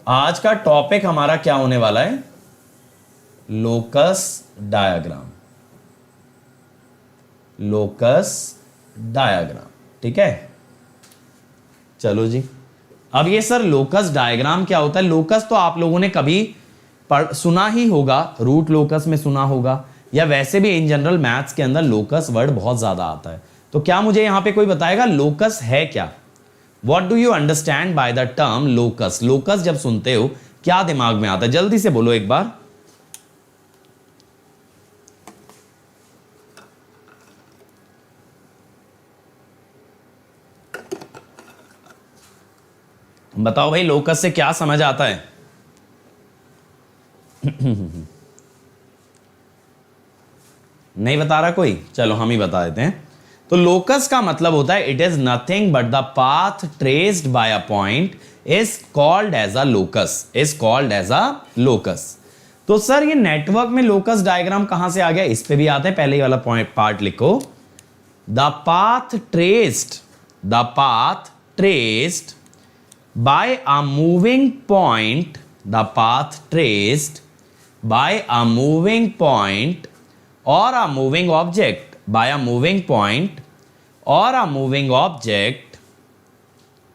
आज का टॉपिक हमारा क्या होने वाला है? Locus diagram. लोकस डायग्राम, ठीक है। चलो जी, अब ये सर लोकस डायग्राम क्या होता है? लोकस तो आप लोगों ने कभी सुना ही होगा, रूट लोकस में सुना होगा, या वैसे भी इन जनरल मैथ्स के अंदर लोकस वर्ड बहुत ज्यादा आता है। तो क्या मुझे यहां पे कोई बताएगा लोकस है क्या? What do you understand by the term locus? Locus जब सुनते हो क्या दिमाग में आता है? जल्दी से बोलो एक बार। बताओ भाई, लोकस से क्या समझ आता है? नहीं बता रहा कोई? चलो हम ही बता देते हैं। तो लोकस का मतलब होता है it is nothing but the path traced by a point is called as a locus. Is called as a locus. तो सर ये नेटवर्क में लोकस डायग्राम कहां से आ गया? इस पे भी आता है, पहले ही वाला पॉइंट पार्ट लिखो। The path traced, the path traced by a moving point, the path traced by a moving point or a moving object, by a moving point or a moving object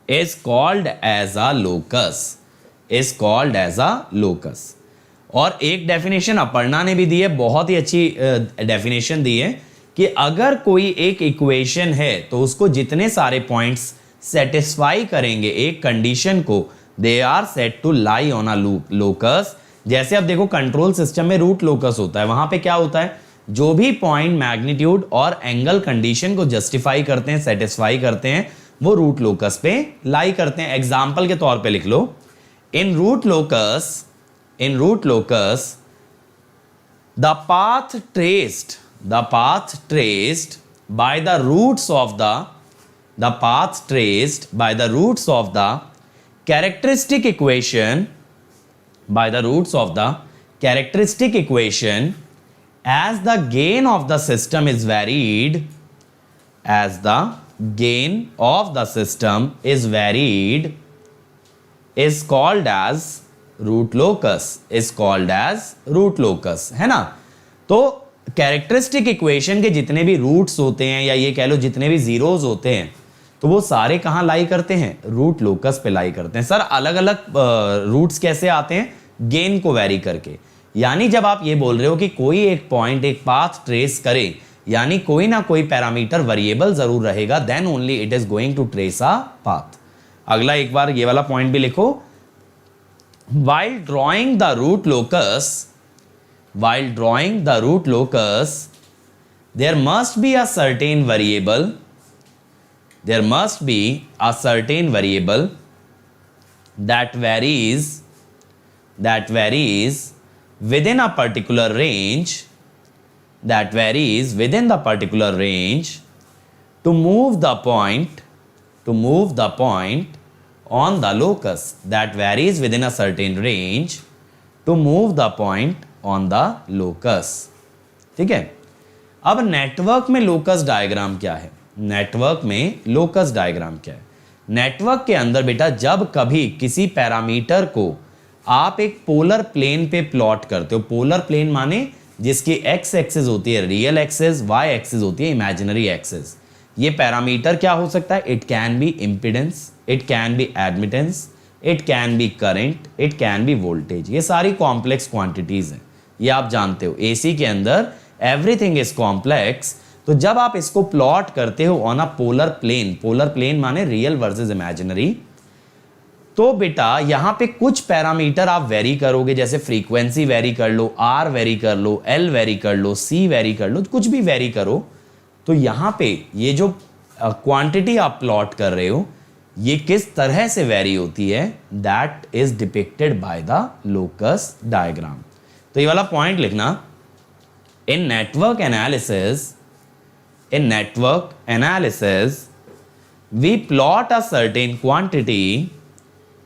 is called as a locus, is called as a locus। और एक definition Aparna ने भी दी है, बहुत ही अच्छी definition दी है कि अगर कोई एक इक्वेशन है तो उसको जितने सारे पॉइंट्स सेटिस्फाई करेंगे एक कंडीशन को, they are set to lie on a locus. जैसे अब देखो कंट्रोल सिस्टम में रूट लोकस होता है, वहां पे क्या होता है? जो भी पॉइंट मैग्नीट्यूड और एंगल कंडीशन को जस्टिफाई करते हैं, सेटिस्फाई करते हैं, वो रूट लोकस पे लाई करते हैं। एग्जाम्पल के तौर पे लिख लो, in root locus, in root locus the path traced, the path traced by the roots of the path traced by the roots of the characteristic equation, by the roots of the characteristic equation, as the gain of the system is varied, as the gain of the system is varied, is called as root locus, is called as root locus, है ना। तो characteristic equation के जितने भी roots होते हैं, या ये कह लो जितने भी जीरोस होते हैं, तो वो सारे कहां लाई करते हैं? रूट लोकस पे लाई करते हैं। सर अलग अलग रूट्स कैसे आते हैं? गेन को वैरी करके। यानी जब आप ये बोल रहे हो कि कोई एक पॉइंट एक पाथ ट्रेस करे, यानी कोई ना कोई पैरामीटर वेरिएबल जरूर रहेगा, then only it is going to trace a path. अगला एक बार ये वाला पॉइंट भी लिखो, while drawing the root locus, while drawing the root locus, there must be a certain variable, there must be a certain variable that varies, that varies within a particular range, that varies within the particular range to move the point, to move the point on the locus, that varies within a certain range to move the point on the locus। ठीक है। अब network में locus diagram क्या है? Network में locus diagram क्या है? Network के अंदर बेटा जब कभी किसी पैरामीटर को आप एक पोलर प्लेन पे प्लॉट करते हो, पोलर प्लेन माने जिसकी एक्स एक्सिस होती है रियल एक्सिस, वाई एक्सिस होती है इमेजिनरी एक्सिस। ये पैरामीटर क्या हो सकता है? It can be impedance, it can be admittance, it can be current, it can be voltage. ये सारी कॉम्प्लेक्स क्वांटिटीज हैं, ये आप जानते हो। एसी के अंदर एवरीथिंग इज कॉम्प्लेक्स। तो जब आप इसको प्लॉट करते हो on a polar plane, polar plane माने रियल वर्सेस इमेजिनरी, तो बेटा यहां पे कुछ पैरामीटर आप वेरी करोगे, जैसे फ्रीक्वेंसी वेरी कर लो, आर वेरी कर लो, एल वेरी कर लो, सी वेरी कर लो, कुछ भी वेरी करो। तो यहां पे ये जो क्वांटिटी आप प्लॉट कर रहे हो, ये किस तरह से वेरी होती है, that is depicted by the locus diagram. तो ये वाला पॉइंट लिखना, in network analysis, in network analysis we plot a certain quantity,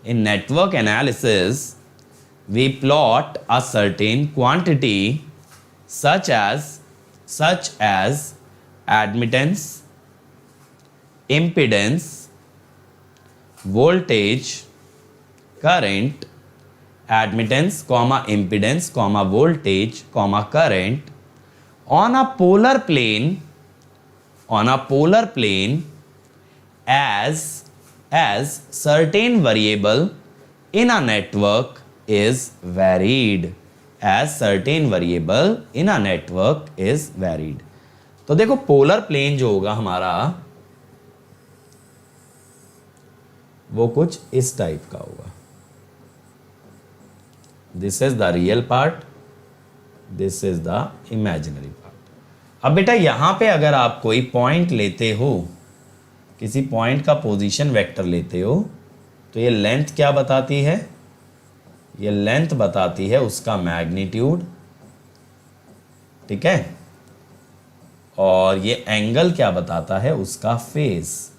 in network analysis we plot a certain quantity such as admittance, impedance, voltage, current admittance, comma impedance, comma voltage, comma current on a polar plane, as certain variable in a network is varied, as certain variable in a network is varied. तो देखो polar plane जो होगा हमारा वो कुछ इस type का होगा. This is the real part, this is the imaginary part. अब बेटा यहां पे अगर आप कोई पॉइंट लेते हो, किसी पॉइंट का पोजीशन वेक्टर लेते हो, तो ये लेंथ क्या बताती है? ये लेंथ बताती है उसका मैग्नीट्यूड, ठीक है, और ये एंगल क्या बताता है? उसका फेस.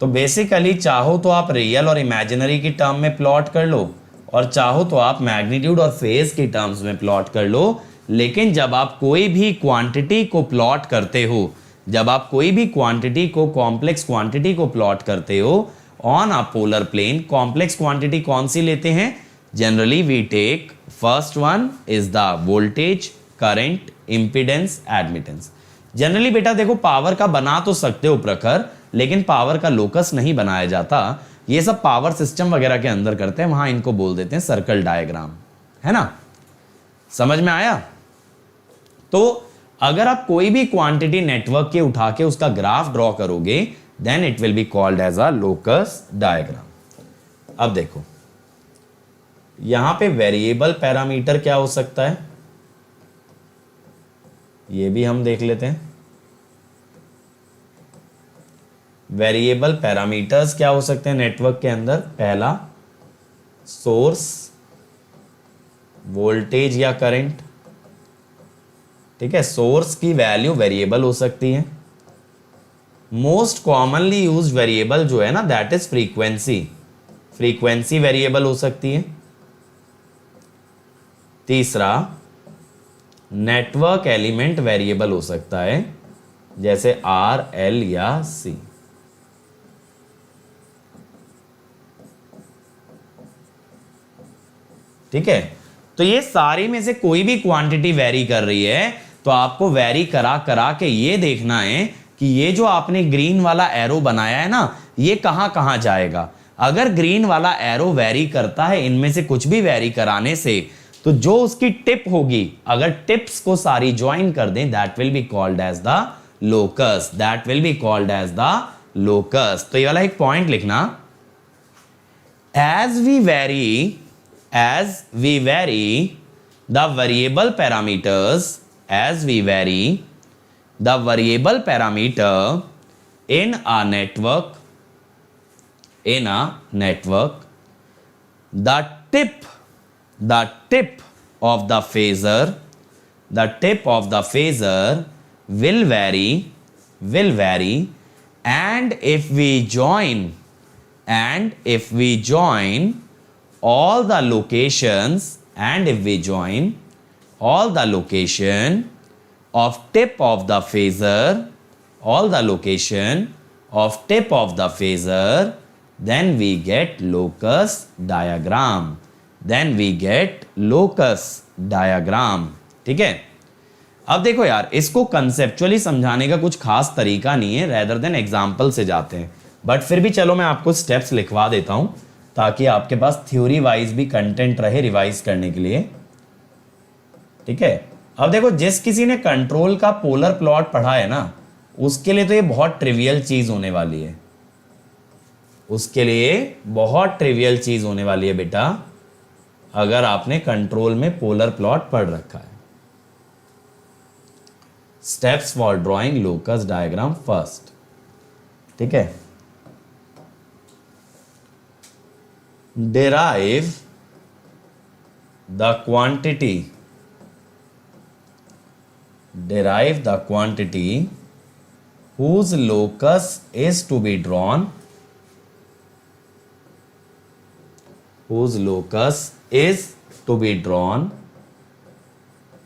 तो बेसिकली चाहो तो आप रियल और इमेजिनरी की टर्म में प्लॉट कर लो, और चाहो तो आप मैग्नीट्यूड और फेज की टर्म्स में प्लॉट कर लो. लेकिन जब आप कोई भी क्वांटिटी को प्लॉट करते हो, जब आप कोई भी क्वांटिटी को, कॉम्प्लेक्स क्वांटिटी को प्लॉट करते हो on a polar plane, complex quantity कौन सी लेते हैं? Generally we take first one is the voltage, current, impedance, admittance. Generally बेटा देखो पावर का बना तो सकते हो प्रखर, लेकिन पावर का लोकस नहीं बनाया जाता. ये सब पावर सिस्टम वगैरह के अंदर करते हैं, वहां इनको बोल देते हैं सर्कल डायग्राम, है ना? समझ में आया? तो अगर आप कोई भी क्वांटिटी नेटवर्क के उठा के उसका ग्राफ ड्रॉ करोगे, then it will be called as a locus diagram. अब देखो यहां पे वेरिएबल पैरामीटर क्या हो सकता है, ये भी हम देख लेते हैं. वेरिएबल पैरामीटर्स क्या हो सकते हैं नेटवर्क के अंदर? पहला सोर्स, वोल्टेज या करंट, ठीक है. सोर्स की वैल्यू वेरिएबल हो सकती है. मोस्ट कॉमनली यूज्ड वेरिएबल जो है ना, that is frequency. Frequency variable हो सकती है. तीसरा नेटवर्क एलिमेंट वेरिएबल हो सकता है, जैसे आर, एल या सी. ठीक है. तो ये सारी में से कोई भी क्वांटिटी वेरी कर रही है, तो आपको वेरी करा करा के ये देखना है कि ये जो आपने ग्रीन वाला एरो बनाया है ना, ये कहां कहां जाएगा. अगर ग्रीन वाला एरो वेरी करता है इनमें से कुछ भी वेरी कराने से, तो जो उसकी टिप होगी, अगर टिप्स को सारी ज्वाइन कर दें, that will be called as the locus. That will be called as the locus. तो ये वाला एक पॉइंट लिखना, as we vary the variable parameters, as we vary the variable parameter in a network, the tip of the phasor, will vary, and if we join all the locations, of tip of the phasor, then we get locus diagram. ठीक है. अब देखो यार, इसको conceptually समझाने का कुछ खास तरीका नहीं है, रेदर देन एग्जाम्पल से जाते हैं. बट फिर भी चलो मैं आपको स्टेप्स लिखवा देता हूं, ताकि आपके पास थ्योरी वाइज भी कंटेंट रहे रिवाइज करने के लिए. ठीक है. अब देखो, जिस किसी ने कंट्रोल का पोलर प्लॉट पढ़ा है ना, उसके लिए तो ये बहुत ट्रिवियल चीज होने वाली है. उसके लिए बहुत ट्रिवियल चीज होने वाली है बेटा, अगर आपने कंट्रोल में पोलर प्लॉट पढ़ रखा है. Steps for drawing locus diagram first. ठीक है. derive the quantity whose locus is to be drawn,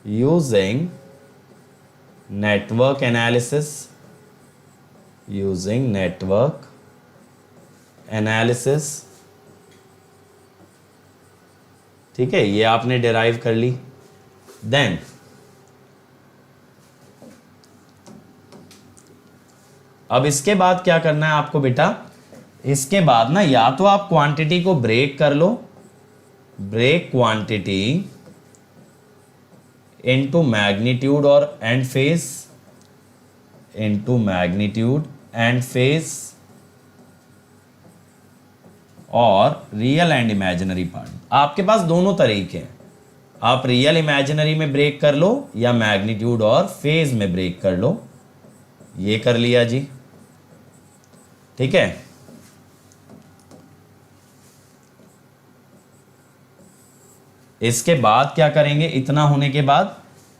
using network analysis, analysis, ठीक है, ये आपने डिराइव कर ली। देन अब इसके बाद क्या करना है आपको बेटा, इसके बाद ना या तो आप क्वांटिटी को ब्रेक कर लो, ब्रेक क्वांटिटी इनटू मैग्नीट्यूड और and phase, into magnitude and phase, और रियल एंड इमेजिनरी पार्ट। आपके पास दोनों तरीके हैं, आप रियल इमेजिनरी में ब्रेक कर लो या मैग्नीट्यूड और फेज में ब्रेक कर लो। ये कर लिया जी, ठीक है। इसके बाद क्या करेंगे, इतना होने के बाद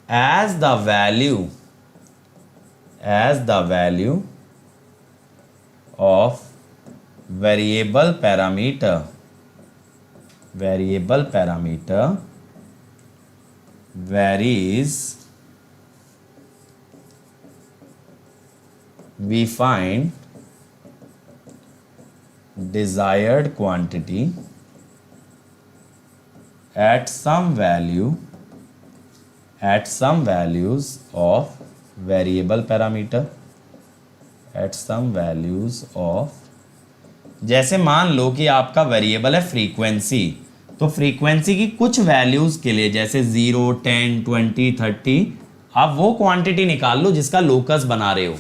as the value of variable parameter varies, we find desired quantity at some values of variable parameter, at some values of, जैसे मान लो कि आपका वेरिएबल है फ्रीक्वेंसी, तो फ्रीक्वेंसी की कुछ वैल्यूज के लिए जैसे 0, 10, 20, 30 आप वो क्वांटिटी निकाल लो जिसका लोकस बना रहे हो,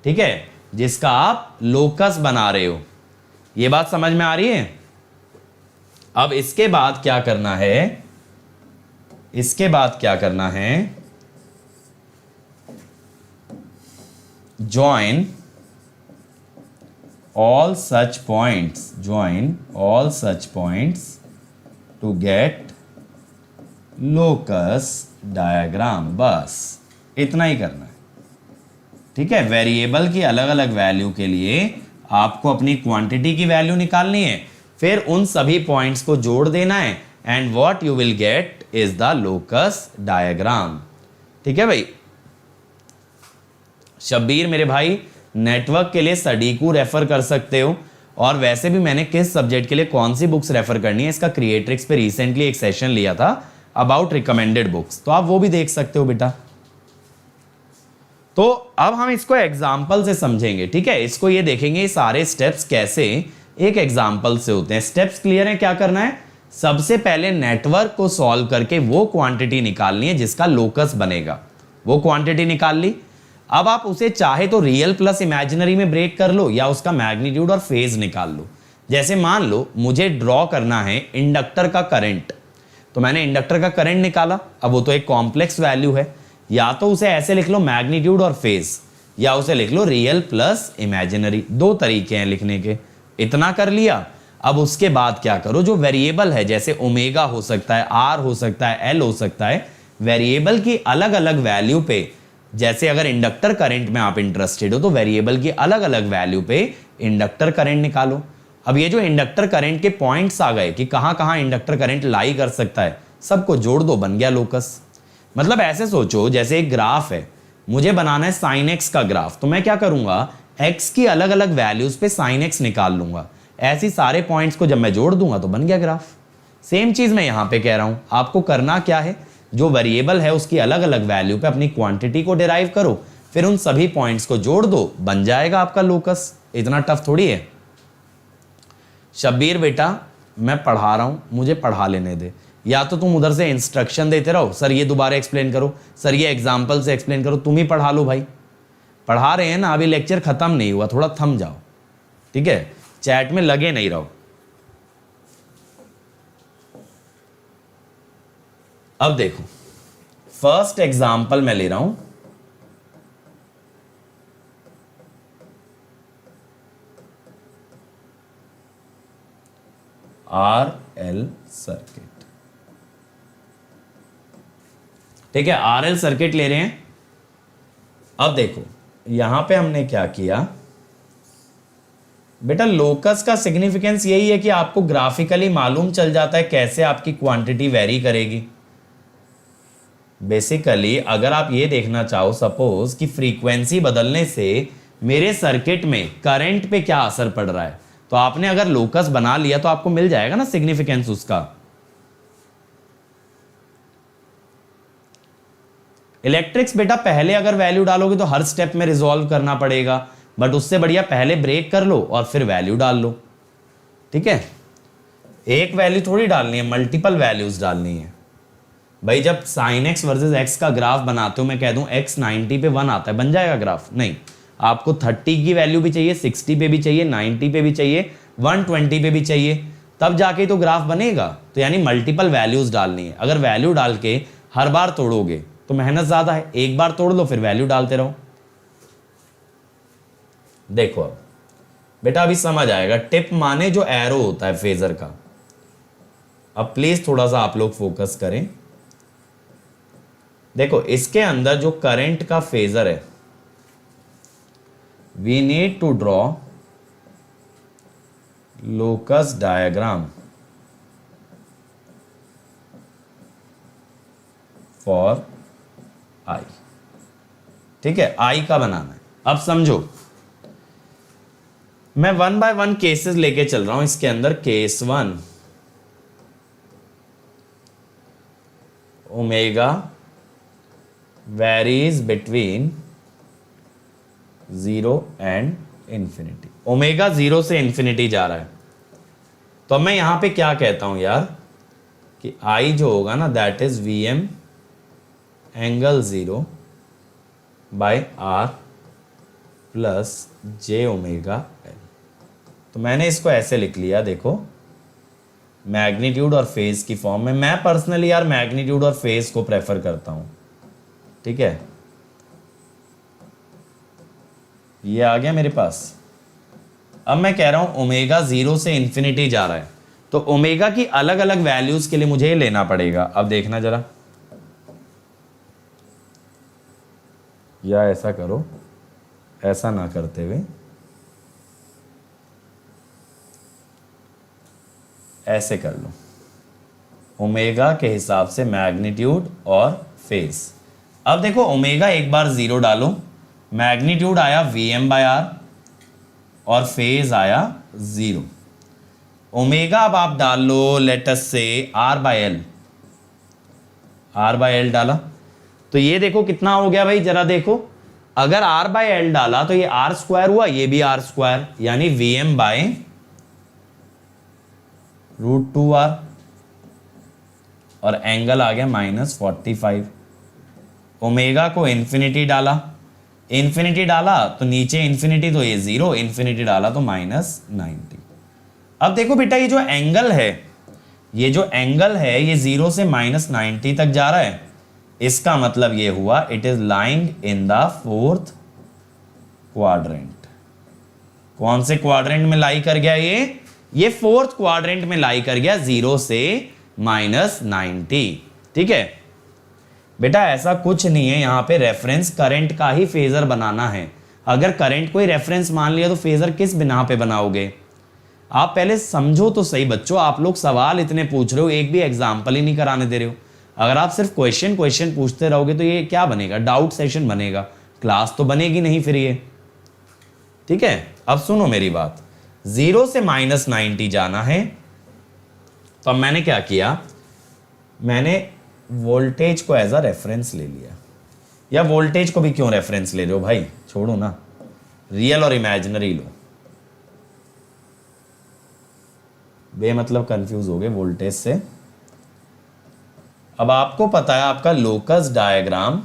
ठीक है, जिसका आप लोकस बना रहे हो। ये बात समझ में आ रही है। अब इसके बाद क्या करना है, join all such points to get locus diagram। बस इतना ही करना है, ठीक है। वेरिएबल की अलग अलग वैल्यू के लिए आपको अपनी क्वांटिटी की वैल्यू निकालनी है, फिर उन सभी पॉइंट्स को जोड़ देना है, and what you will get is the locus diagram, ठीक है भाई। शब्बीर मेरे भाई, नेटवर्क के लिए सडीकू रेफर कर सकते हो, और वैसे भी मैंने किस सब्जेक्ट के लिए कौन सी बुक्स रेफर करनी है इसका क्रिएट्रिक्स पे रिसेंटली एक सेशन लिया था अबाउट रिकमेंडेड बुक्स, तो आप वो भी देख सकते हो बेटा। तो अब हम इसको एग्जाम्पल से समझेंगे, ठीक है। इसको ये देखेंगे ये सारे स्टेप्स कैसे एक एग्जाम्पल से होते हैं। स्टेप्स क्लियर है, क्या करना है, सबसे पहले नेटवर्क को सॉल्व करके वो क्वांटिटी निकालनी है जिसका लोकस बनेगा, वो क्वांटिटी निकाल ली। अब आप उसे चाहे तो रियल प्लस इमेजिनरी में ब्रेक कर लो या उसका मैग्नीट्यूड और फेज निकाल लो। जैसे मान लो मुझे ड्रॉ करना है इंडक्टर का करंट, तो मैंने इंडक्टर का करंट निकाला। अब वो तो एक कॉम्प्लेक्स वैल्यू है, या तो उसे ऐसे लिख लो मैग्नीट्यूड और फेज, या उसे लिख लो रियल प्लस इमेजिनरी, दो तरीके हैं लिखने के। इतना कर लिया। अब उसके बाद क्या करो, जो वेरिएबल है जैसे ओमेगा हो सकता है, आर हो सकता है, एल हो सकता है, वेरिएबल की अलग अलग वैल्यू पे, जैसे अगर इंडक्टर करंट में आप इंटरेस्टेड हो तो वेरिएबल की अलग अलग वैल्यू पे इंडक्टर करंट निकालो। अब ये जो इंडक्टर करंट के पॉइंट्स आ गए कि कहां कहां इंडक्टर करंट लाई कर सकता है, सबको जोड़ दो, बन गया लोकस। मतलब ऐसे सोचो जैसे एक ग्राफ है, मुझे बनाना है साइन एक्स का ग्राफ, तो मैं क्या करूंगा, एक्स की अलग अलग वैल्यूज पे साइन एक्स निकाल लूंगा। ऐसी सारे पॉइंट्स को जब मैं जोड़ दूंगा तो बन गया ग्राफ। सेम चीज मैं यहां पे कह रहा हूं, आपको करना क्या है, जो वेरिएबल है उसकी अलग अलग वैल्यू पे अपनी क्वांटिटी को डिराइव करो, फिर उन सभी पॉइंट्स को जोड़ दो, बन जाएगा आपका लोकस। इतना टफ थोड़ी है। शब्बीर बेटा मैं पढ़ा रहा हूं, मुझे पढ़ा लेने दे, या तो तुम उधर से इंस्ट्रक्शन देते रहो, सर ये दोबारा एक्सप्लेन करो, सर ये एग्जाम्पल से एक्सप्लेन करो, तुम ही पढ़ा लो भाई। पढ़ा रहे हैं ना, अभी लेक्चर खत्म नहीं हुआ, थोड़ा थम जाओ, ठीक है, चैट में लगे नहीं रहो। अब देखो फर्स्ट एग्जाम्पल मैं ले रहा हूं, RL सर्किट, ठीक है, RL सर्किट ले रहे हैं। अब देखो यहां पे हमने क्या किया बेटा, लोकस का सिग्निफिकेंस यही है कि आपको ग्राफिकली मालूम चल जाता है कैसे आपकी क्वांटिटी वेरी करेगी। बेसिकली अगर आप ये देखना चाहो सपोज कि फ्रीक्वेंसी बदलने से मेरे सर्किट में करंट पे क्या असर पड़ रहा है, तो आपने अगर लोकस बना लिया तो आपको मिल जाएगा ना सिग्निफिकेंस उसका। इलेक्ट्रिक्स बेटा पहले अगर वैल्यू डालोगे तो हर स्टेप में रिजॉल्व करना पड़ेगा, बट उससे बढ़िया पहले ब्रेक कर लो और फिर वैल्यू डाल लो। ठीक है, एक वैल्यू थोड़ी डालनी है, मल्टीपल वैल्यूज डालनी है भाई। जब साइन एक्स वर्सेस एक्स का ग्राफ बनाते हो, मैं कह दूं एक्स 90 पे 1 आता है, बन जाएगा ग्राफ? नहीं, आपको 30 की वैल्यू भी चाहिए, 60 पे भी चाहिए, 90 पे भी चाहिए, 120 पे भी चाहिए, तब जाके तो ग्राफ बनेगा। तो यानी मल्टीपल वैल्यूज डालनी है। अगर वैल्यू डाल के हर बार तोड़ोगे तो मेहनत ज्यादा है, एक बार तोड़ लो फिर वैल्यू डालते रहो। देखो अब बेटा अभी समझ आएगा, टिप माने जो एरो होता है फेजर का। अब प्लीज थोड़ा सा आप लोग फोकस करें। देखो इसके अंदर जो करंट का फेजर है, we need to draw locus diagram for I. ठीक है, आई का बनाना है। अब समझो, मैं 1 बाय 1 केसेस लेके चल रहा हूं। इसके अंदर case 1, omega varies between 0 and infinity. Omega 0 से इंफिनिटी जा रहा है, तो मैं यहां पे क्या कहता हूं यार कि आई जो होगा ना, that is Vm angle 0 by R plus J omega L। तो मैंने इसको ऐसे लिख लिया, देखो मैग्नीट्यूड और फेज की फॉर्म में। मैं पर्सनली यार मैग्नीट्यूड और फेज को प्रेफर करता हूं। ठीक है, ये आ गया मेरे पास। अब मैं कह रहा हूं ओमेगा 0 से इंफिनिटी जा रहा है, तो ओमेगा की अलग अलग वैल्यूज के लिए मुझे लेना पड़ेगा। अब देखना जरा, या ऐसा करो, ऐसा ना करते हुए ऐसे कर लो, ओमेगा के हिसाब से मैग्नीट्यूड और फेज। अब देखो ओमेगा एक बार 0 डालो, मैग्नीट्यूड आया Vm बाय R और फेज आया 0। ओमेगा अब आप डाल लो लेटस से R by L, R by L डाला तो ये देखो कितना हो गया भाई, जरा देखो। अगर R बाय L डाला तो ये R स्क्वायर हुआ, ये भी R स्क्वायर, यानी Vm बाय √2R, और एंगल आ गया -45। ओमेगा को इंफिनिटी डाला, इंफिनिटी डाला तो नीचे इंफिनिटी तो ये 0, इंफिनिटी डाला तो -90। अब देखो बेटा ये जो एंगल है, ये जो एंगल है ये 0 से -90 तक जा रहा है। इसका मतलब ये हुआ it is lying in the 4th quadrant. कौन से क्वाड्रेंट में लाई कर गया ये 4th क्वाड्रेंट में लाई कर गया, 0 से -90। ठीक है बेटा, ऐसा कुछ नहीं है, यहां पे रेफरेंस करंट का ही फेजर बनाना है। अगर करंट को ही रेफरेंस मान लिया तो फेजर किस बिना पे बनाओगे? आप पहले समझो तो सही बच्चों, आप लोग सवाल इतने पूछ रहे हो, एक भी एग्जाम्पल ही नहीं कराने दे रहे हो। अगर आप सिर्फ क्वेश्चन पूछते रहोगे तो ये क्या बनेगा? डाउट सेशन बनेगा, क्लास तो बनेगी नहीं फिर ये। ठीक है, अब सुनो मेरी बात, 0 से -90 जाना है। तो अब मैंने क्या किया, मैंने वोल्टेज को एज अ रेफरेंस ले लिया। या वोल्टेज को भी क्यों रेफरेंस ले रहे हो भाई, छोड़ो ना, रियल और इमेजिनरी लो। बेमतलब कंफ्यूज हो गए वोल्टेज से। अब आपको पता है आपका लोकस डायग्राम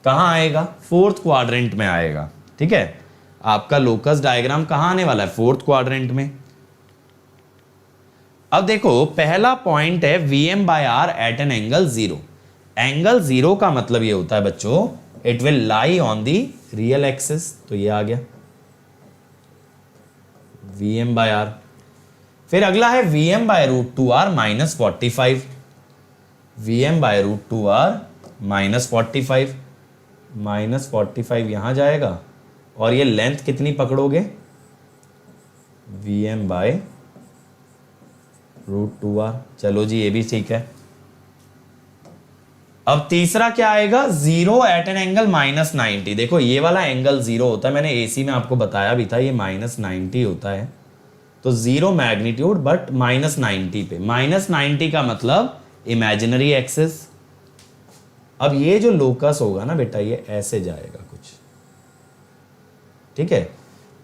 कहां आएगा? 4th क्वाड्रेंट में आएगा। ठीक है, आपका लोकस डायग्राम कहां आने वाला है? 4th क्वाड्रेंट में। अब देखो पहला पॉइंट है Vm by R at an angle 0। Angle 0 का मतलब ये होता है बच्चों, it will lie on the real axis. तो ये आ गया Vm बाय R। फिर अगला है Vm bye √2R -45। Vm bye √2R -45, -45 यहां जाएगा, और ये लेंथ कितनी पकड़ोगे? Vm bye √2R। चलो जी, ये भी ठीक है। अब तीसरा क्या आएगा? 0 एट एन एंगल -90। देखो ये वाला एंगल 0 होता है, मैंने AC में आपको बताया भी था, ये -90 होता है। तो 0 मैग्नीट्यूड बट -90 पे। -90 का मतलब इमेजिनरी एक्सिस। अब ये जो लोकस होगा ना बेटा, ये ऐसे जाएगा कुछ, ठीक है।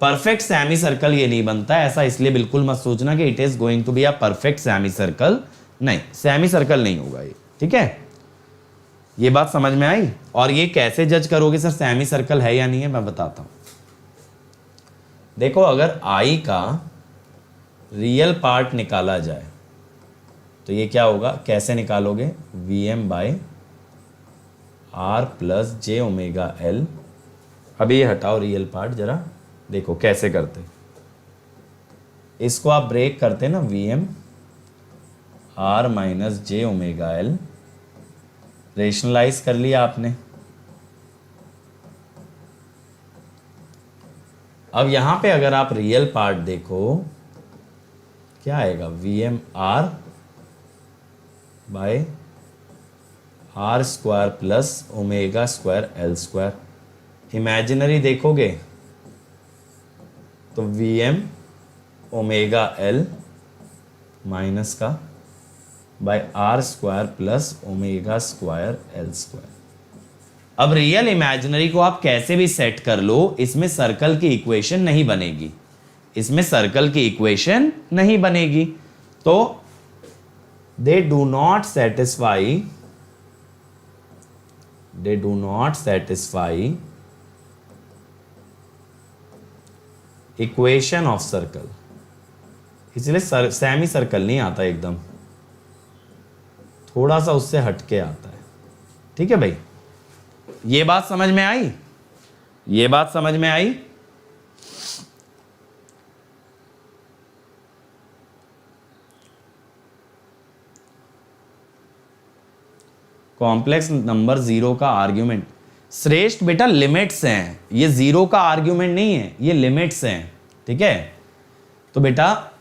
परफेक्ट सेमी सर्कल ये नहीं बनता, ऐसा इसलिए बिल्कुल मत सोचना कि it is going to be a perfect semi circle. नहीं, सेमी सर्कल नहीं होगा ये, ठीक है। ये बात समझ में आई। और ये कैसे जज करोगे सर सेमी सर्कल है या नहीं है, मैं बताता हूं। देखो, अगर आई का रियल पार्ट निकाला जाए तो ये क्या होगा, कैसे निकालोगे, Vm by R plus J omega L. अभी ये हटाओ रियल पार्ट, जरा देखो कैसे करते। इसको आप ब्रेक करते ना, Vm R minus J omega L, rationalise कर लिया आपने। अब यहां पे अगर आप रियल पार्ट देखो, क्या आएगा, Vm R by R square plus omega square L square. Imaginary देखोगे तो Vm ओमेगा एल माइनस का by R square plus omega square L square. अब रियल इमेजिनरी को आप कैसे भी सेट कर लो, इसमें सर्कल की इक्वेशन नहीं बनेगी, इसमें सर्कल की इक्वेशन नहीं बनेगी। तो they do not satisfy equation of circle, इसलिए सेमी सर्कल नहीं आता, एकदम थोड़ा सा उससे हटके आता है, ठीक है भाई। ये बात समझ में आई, ये बात समझ में आई। कॉम्प्लेक्स नंबर जीरो का आर्ग्यूमेंट, श्रेष्ठ बेटा लिमिट्स हैं, ये जीरो का आर्ग्यूमेंट नहीं है, ये लिमिट्स हैं, ठीक है। तो बेटा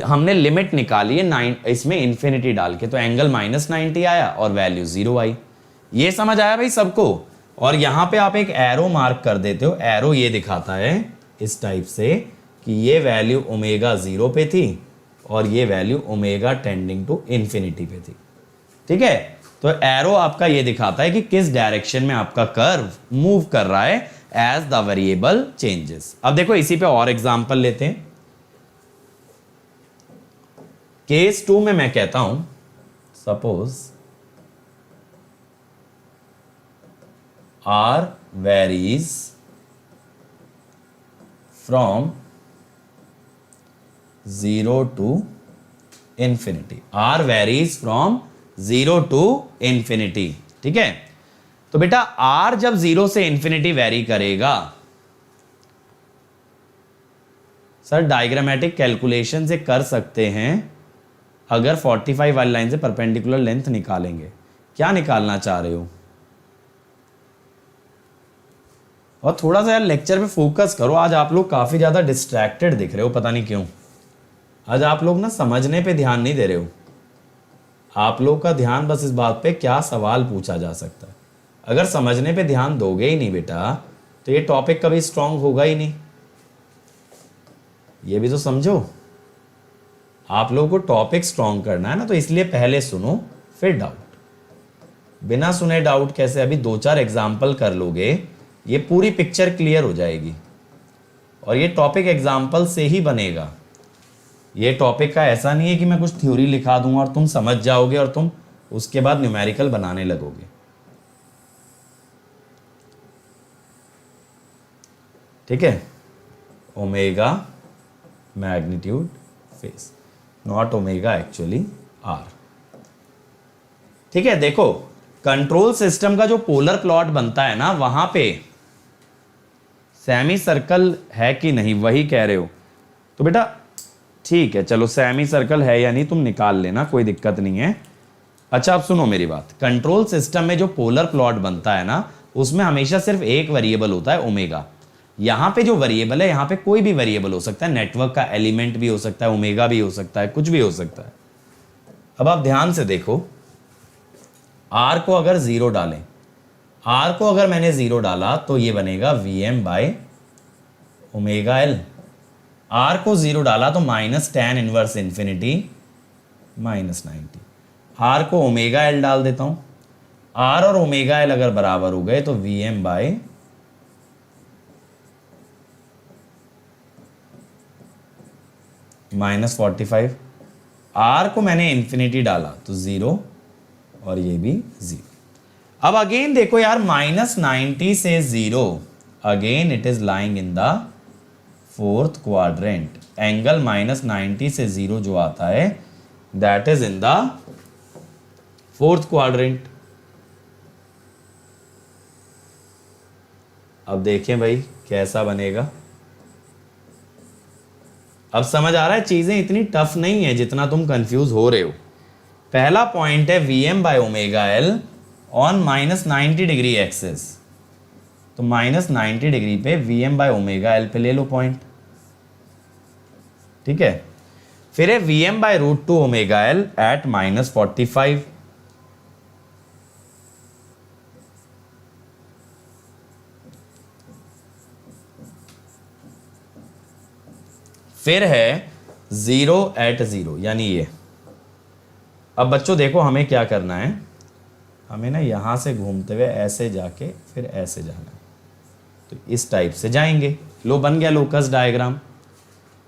हमने लिमिट निकाली है इसमें इन्फिनिटी डाल के, तो एंगल -90 आया और वैल्यू 0 आई। ये समझ आया भाई सबको। और यहां पे आप एक एरो मार्क कर देते हो, एरो ये दिखाता है इस टाइप से कि ये वैल्यू ओमेगा 0 पे थी और ये value omega tending to infinity पे थी, ठीक है। तो एरो आपका ये दिखाता है कि किस डायरेक्शन में आपका कर्व मूव कर रहा है एज द वेरिएबल चेंजेस। अब देखो इसी पे और एग्जांपल लेते हैं। केस 2 में मैं कहता हूं, suppose R varies from 0 to infinity, R varies from 0 to infinity, ठीक है। तो बेटा R जब 0 से इंफिनिटी वेरी करेगा, सर डायग्रामेटिक कैलकुलेशन से कर सकते हैं। अगर 45 वाली लाइन से परपेंडिकुलर लेंथ निकालेंगे, क्या निकालना चाह रहे हो, और थोड़ा सा यार लेक्चर पे फोकस करो। आज आप लोग काफी ज्यादा डिस्ट्रैक्टेड दिख रहे हो, पता नहीं क्यों। आज आप लोग ना समझने पे ध्यान नहीं दे रहे हो। आप लोग का ध्यान बस इस बात पे क्या सवाल पूछा जा सकता है। अगर समझने पे ध्यान दोगे ही नहीं बेटा, तो ये टॉपिक कभी स्ट्रांग होगा ही नहीं। ये भी तो समझो, आप लोगों को टॉपिक स्ट्रांग करना है ना, तो इसलिए पहले सुनो फिर डाउट। बिना सुने डाउट कैसे, अभी 2-4 एग्जाम्पल कर लोगे, ये पूरी पिक्चर क्लियर हो जाएगी। और ये टॉपिक एग्जाम्पल से ही बनेगा। ये टॉपिक का ऐसा नहीं है कि मैं कुछ थ्योरी लिखा दूंगा और तुम समझ जाओगे और तुम उसके बाद न्यूमेरिकल बनाने लगोगे, ठीक है। Omega magnitude phase, not omega actually R, ठीक है। देखो कंट्रोल सिस्टम का जो पोलर प्लॉट बनता है ना, वहां पे सेमी सर्कल है कि नहीं वही कह रहे हो। तो बेटा ठीक है, चलो सेमी सर्कल है या नहीं तुम निकाल लेना, कोई दिक्कत नहीं है। अच्छा अब सुनो मेरी बात, कंट्रोल सिस्टम में जो पोलर प्लॉट बनता है ना, उसमें हमेशा सिर्फ एक वेरिएबल होता है ओमेगा। यहां पे जो वेरिएबल है, यहां पे कोई भी वेरिएबल हो सकता है, नेटवर्क का एलिमेंट भी हो सकता है, ओमेगा भी हो सकता है, कुछ भी हो सकता है। अब आप ध्यान से देखो, R को अगर 0 डालें, R को अगर मैंने 0 डाला तो ये बनेगा Vm by omega L. R को 0 डाला तो minus tan inverse infinity minus 90। R को ओमेगा एल डाल देता हूं। आर और ओमेगा एल अगर बराबर हो गए तो वी एम बाय -45। आर को मैंने इन्फिनिटी डाला तो 0 और ये भी 0। अब अगेन देखो यार, -90 से 0, again it is lying in the fourth quadrant. Angle -90 से 0 जो आता है that is in the fourth quadrant. अब देखें भाई कैसा बनेगा। अब समझ आ रहा है, चीजें इतनी टफ नहीं है जितना तुम कंफ्यूज हो रहे हो। पहला पॉइंट है V M by omega L on -90 degree axis, तो -90 डिग्री पे V M by omega L पे ले लो पॉइंट, ठीक है। फिर है V M by √2 omega L at -45। फिर है 0 एट 0 यानी ये। अब बच्चों देखो हमें क्या करना है, हमें ना यहां से घूमते हुए ऐसे जाके फिर ऐसे जाना है, तो इस टाइप से जाएंगे। लो बन गया लोकस डायग्राम,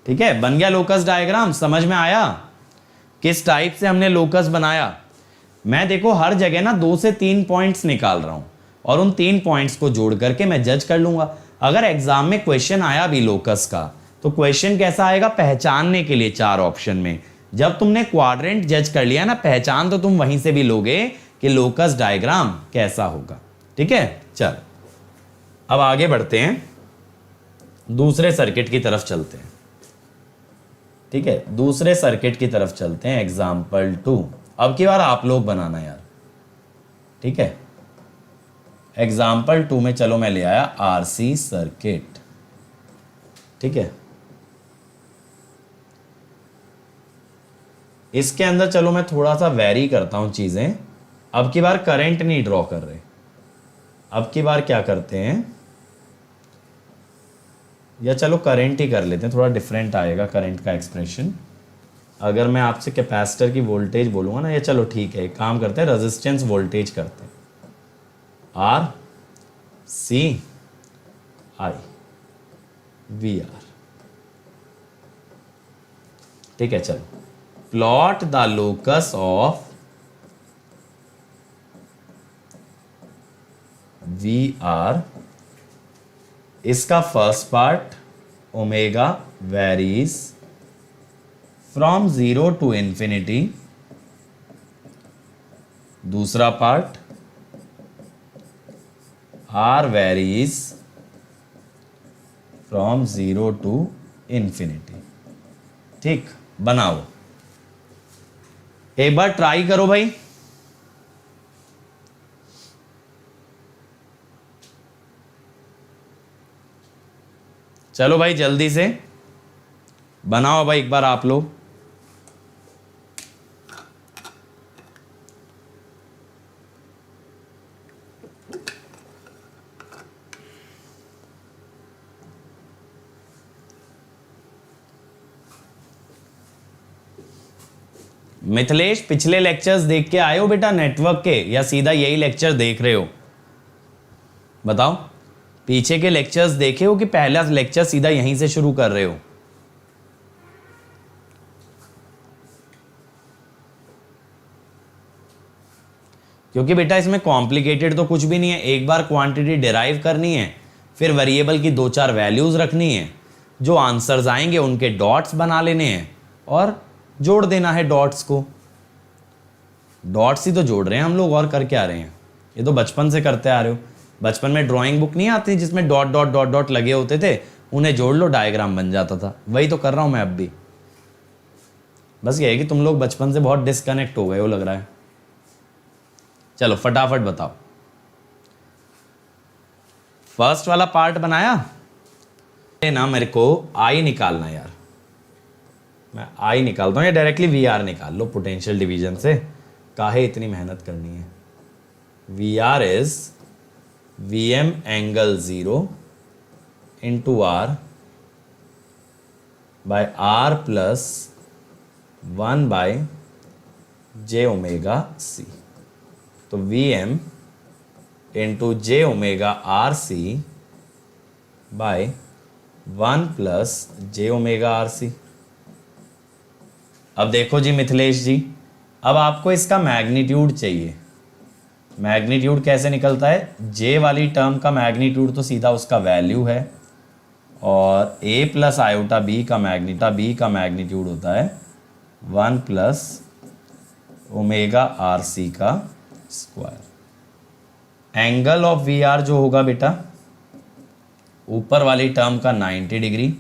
ठीक है, बन गया लोकस डायग्राम। समझ में आया किस टाइप से हमने लोकस बनाया। मैं देखो हर जगह ना 2 से 3 पॉइंट्स निकाल रहा हूं और उन 3 पॉइंट्स को जोड़ करके मैं जज कर लूंगा। अगर एग्जाम में क्वेश्चन आया भी लोकस का, तो क्वेश्चन कैसा आएगा, पहचानने के लिए 4 ऑप्शन में। जब तुमने क्वाड्रेंट जज कर लिया ना, पहचान तो तुम वहीं से भी लोगे कि लोकस डायग्राम कैसा होगा, ठीक है। चल अब आगे बढ़ते हैं, दूसरे सर्किट की तरफ चलते हैं, ठीक है। दूसरे सर्किट की तरफ चलते हैं, एग्जाम्पल 2। अब की बार आप लोग बनाना यार, ठीक है। एग्जाम्पल 2 में चलो मैं ले आया आरसी सर्किट, ठीक है। इसके अंदर चलो मैं थोड़ा सा वेरी करता हूं चीजें। अब की बार करंट नहीं ड्रॉ कर रहे, अब की बार क्या करते हैं, या चलो करंट ही कर लेते हैं, थोड़ा डिफरेंट आएगा करंट का एक्सप्रेशन। अगर मैं आपसे कैपेसिटर की वोल्टेज बोलूंगा ना, या चलो ठीक है एक काम करते हैं, रेजिस्टेंस वोल्टेज करते हैं, R C I V R, ठीक है। चलो plot the locus of V R. इसका first part omega varies from 0 to infinity, दूसरा part R varies from 0 to infinity, ठीक। बनाओ, एक बार ट्राई करो भाई। चलो भाई जल्दी से बनाओ भाई एक बार आप लोग। मिथिलेश पिछले लेक्चर्स देख के आए हो बेटा नेटवर्क के, या सीधा यही लेक्चर देख रहे हो, बताओ। पीछे के लेक्चर्स देखे हो कि पहला लेक्चर सीधा यहीं से शुरू कर रहे हो? क्योंकि बेटा इसमें कॉम्प्लिकेटेड तो कुछ भी नहीं है। एक बार क्वांटिटी डिराइव करनी है, फिर वेरिएबल की 2-4 वैल्यूज रखनी है, जो आंसर्स आएंगे उनके डॉट्स बना लेने हैं और जोड़ देना है डॉट्स को। डॉट्स ही तो जोड़ रहे हैं हम लोग, और कर क्या रहे हैं, ये तो बचपन से करते आ रहे हो। बचपन में ड्राइंग बुक नहीं आती जिसमें डॉट डॉट डॉट डॉट लगे होते थे, उन्हें जोड़ लो डायग्राम बन जाता था। वही तो कर रहा हूं मैं अब भी। बस ये है कि तुम लोग बचपन से बहुत डिस्कनेक्ट हो गए हो लग रहा है। चलो फटाफट बताओ, फर्स्ट वाला पार्ट बनाया ना। मेरे को आई निकालना यार, मैं आई निकालता हूं या डायरेक्टली वी आर निकाल लो पोटेंशियल डिवीजन से, काहे इतनी मेहनत करनी है। V R is V M angle 0 into R by R plus 1 by J omega C. तो V M into J omega R C by 1 plus J omega R C. अब देखो जी मिथिलेश जी, अब आपको इसका मैग्नीट्यूड चाहिए। मैग्नीट्यूड कैसे निकलता है? जे वाली टर्म का मैग्नीट्यूड तो सीधा उसका वैल्यू है, और ए प्लस आयोटा बी का मैग्नीट्यूड होता है 1 प्लस ओमेगा आर सी का square. Angle of V R जो होगा बेटा, ऊपर वाली टर्म का 90 डिग्री,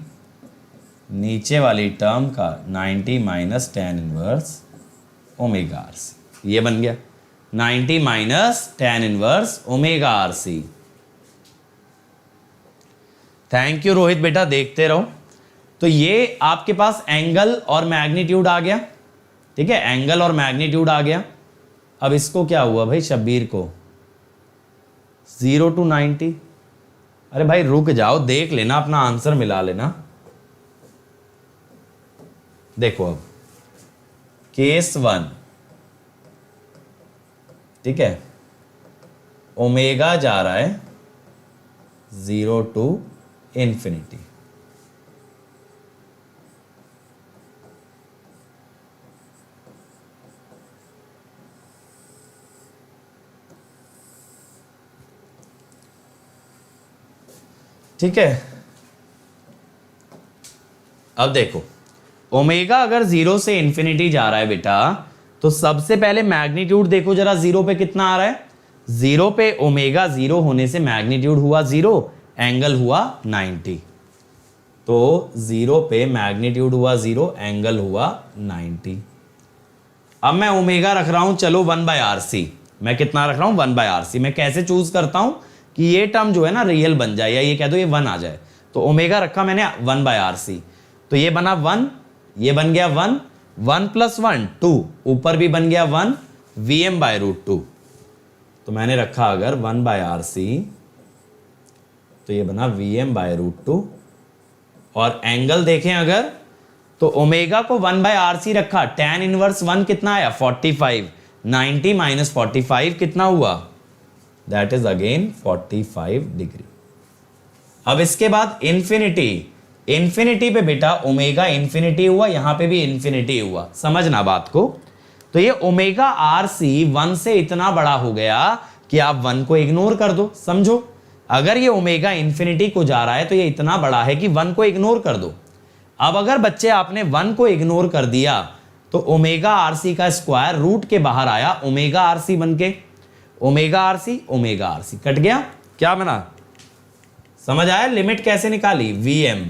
नीचे वाली टर्म का 90 minus tan inverse omega R C. ये बन गया 90 minus tan inverse omega R C. Thank you Rohit बेटा, देखते रहो। तो ये आपके पास एंगल और मैग्नीट्यूड आ गया, ठीक है, एंगल और मैग्नीट्यूड आ गया। अब इसको क्या हुआ भाई शब्बीर को? 0 to 90। अरे भाई रुक जाओ, देख लेना, अपना आंसर मिला लेना। देखो अब केस 1, ठीक है, ओमेगा जा रहा है 0 to इंफिनिटी। ठीक है, अब देखो ओमेगा अगर 0 से इंफिनिटी जा रहा है बेटा, तो सबसे पहले मैग्नीट्यूड देखो जरा, 0 पे कितना आ रहा है? 0 पे ओमेगा 0 होने से मैग्नीट्यूड हुआ 0, एंगल हुआ 90। तो 0 पे मैग्नीट्यूड हुआ 0, एंगल हुआ 90। अब मैं ओमेगा रख रहा हूं, चलो 1 बाय आर सी। मैं कितना रख रहा हूं? 1 बाय आर सी। मैं कैसे चूज करता हूं कि ये टर्म जो है ना रियल बन जाए, या ये कह दो ये 1 आ जाए? तो ओमेगा रखा मैंने 1 बाय आर सी, तो ये बना 1, ये बन गया 1, 1 प्लस 1 2, ऊपर भी बन गया 1, वी एम बाय रूट 2। तो मैंने रखा अगर 1 बाय आर सी, तो ये बना वी एम बाय रूट 2। और एंगल देखें अगर, तो ओमेगा को 1 बाय आर सी रखा, tan इनवर्स 1 कितना आया? 45। 90 माइनस 45 कितना हुआ? That is again 45 degree. अब इसके बाद इंफिनिटी, इंफिनिटी पे बेटा ओमेगा इंफिनिटी हुआ, यहां पे भी इंफिनिटी हुआ, समझना बात को। तो ये ओमेगा आर सी 1 से इतना बड़ा हो गया कि आप 1 को इग्नोर कर दो। समझो, अगर ये ओमेगा इंफिनिटी को जा रहा है तो ये इतना बड़ा है कि 1 को इग्नोर कर दो। अब अगर बच्चे आपने 1 को इग्नोर कर दिया तो ओमेगा आर सी का स्क्वायर रूट के बाहर आया ओमेगा आर सी बन के, ओमेगा आर सी कट गया, क्या बना? समझ आया लिमिट कैसे निकाली? वी एम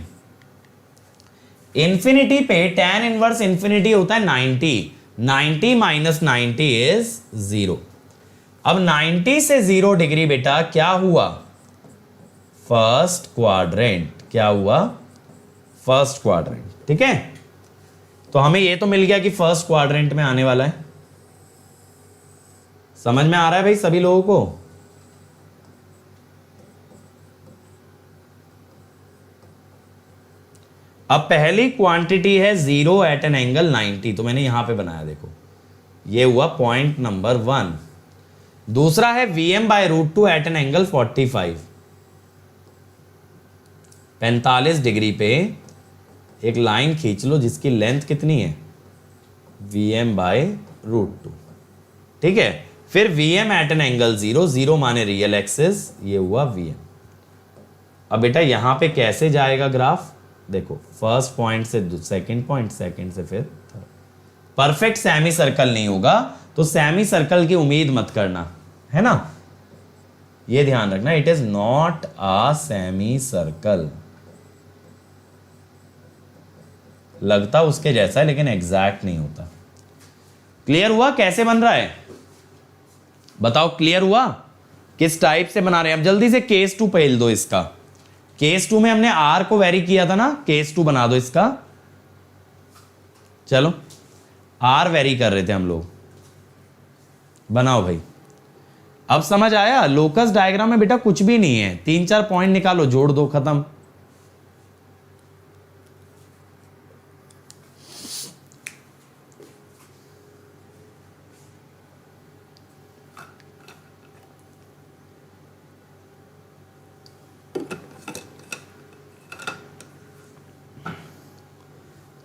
इंफिनिटी पे tan इनवर्स इंफिनिटी होता है 90, 90 माइनस 90 इज 0। अब 90 से 0 डिग्री बेटा क्या हुआ? First quadrant. क्या हुआ? First quadrant. ठीक है, तो हमें ये तो मिल गया कि फर्स्ट क्वाड्रेंट में आने वाला है। समझ में आ रहा है भाई सभी लोगों को? अब पहली क्वांटिटी है 0 एट एन एंगल 90, तो मैंने यहां पे बनाया, देखो ये हुआ पॉइंट नंबर 1। दूसरा है Vm by root 2 at an angle 45, 45 degree पे एक लाइन खींच लो जिसकी लेंथ कितनी है? Vm by root 2। ठीक है, फिर Vm एट एन एंगल 0, 0 माने रियल एक्सिस, ये हुआ Vm। अब बेटा यहां पे कैसे जाएगा ग्राफ? देखो फर्स्ट पॉइंट से सेकंड पॉइंट, सेकंड से फिर थर्ड। परफेक्ट सेमी सर्कल नहीं होगा तो सेमी सर्कल की उम्मीद मत करना, है ना, ये ध्यान रखना। It is not a semi circle. लगता उसके जैसा है लेकिन एग्जैक्ट नहीं होता। क्लियर हुआ कैसे बन रहा है? बताओ क्लियर हुआ? किस टाइप से बना रहे हैं? अब जल्दी से केस 2 पहल दो इसका। केस 2 में हमने आर को वेरी किया था ना, केस 2 बना दो इसका। चलो आर वेरी कर रहे थे हम लोग, बनाओ भाई। अब समझ आया? लोकस डायग्राम में बेटा कुछ भी नहीं है, 3-4 पॉइंट निकालो, जोड़ दो, खत्म।